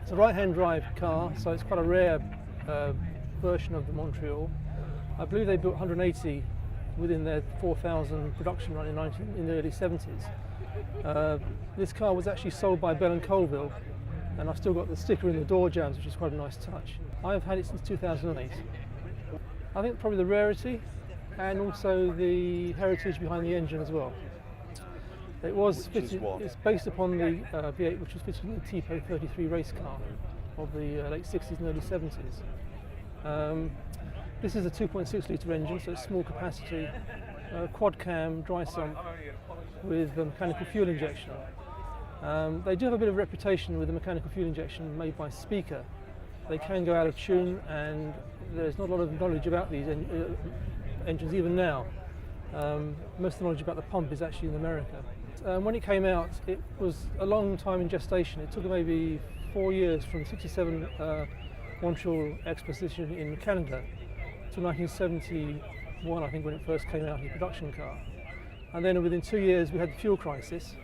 It's a right-hand drive car, so it's quite a rare version of the Montreal. I believe they built 180 within their 4,000 production run in the early 70s. This car was actually sold by Bell & Colville, and I've still got the sticker in the door jambs, which is quite a nice touch. I've had it since 2008. I think probably the rarity and also the heritage behind the engine as well. It was fitted, it's based upon the V8 which was fitted in the Tipo 33 race car of the late 60s and early 70s. This is a 2.6 litre engine, so it's small capacity, quad cam, dry sump with mechanical fuel injection. They do have a bit of a reputation with the mechanical fuel injection made by Speaker. They can go out of tune, and there's not a lot of knowledge about these engines even now. Most of the knowledge about the pump is actually in America. When it came out, it was a long time in gestation. It took maybe 4 years from 67 Montreal Exposition in Canada to 1971, I think, when it first came out as a production car. And then within 2 years we had the fuel crisis,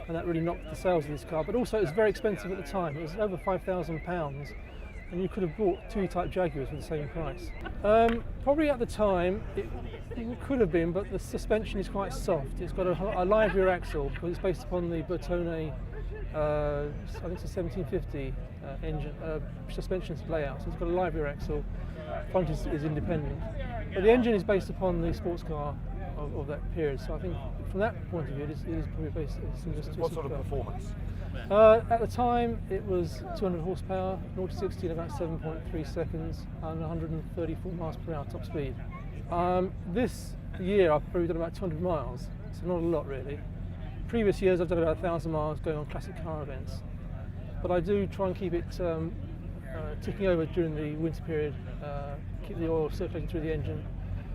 and that really knocked the sales of this car. But also it was very expensive at the time. It was over £5,000, and you could have bought two Type Jaguars for the same price. Probably at the time it could have been, but the suspension is quite soft. It's got a live rear axle because it's based upon the Bertone, I think it's a 1750 engine suspension layout. So it's got a live rear axle. Front is independent, but the engine is based upon the sports car of that period. So I think from that point of view, it is probably based similar to what sort of performance? At the time, it was 200 horsepower, 0 to 60 in about 7.3 seconds, and 134 miles per hour top speed. This year, I've probably done about 200 miles, so not a lot really. Previous years, I've done about 1,000 miles going on classic car events, but I do try and keep it ticking over during the winter period, keep the oil circulating through the engine.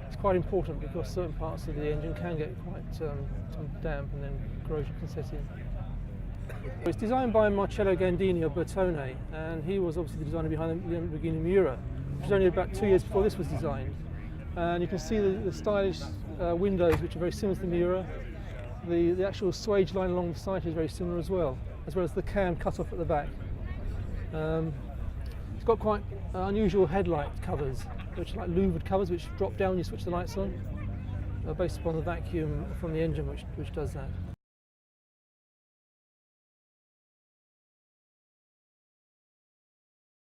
It's quite important because certain parts of the engine can get quite damp, and then corrosion can set in. It's designed by Marcello Gandini of Bertone, and he was obviously the designer behind the Lamborghini Miura, which was only about 2 years before this was designed. And you can see the stylish windows, which are very similar to the Miura. The actual swage line along the side is very similar as well as the cam cut off at the back. It's got quite unusual headlight covers, which are like louvered covers, which drop down when you switch the lights on, based upon the vacuum from the engine which does that.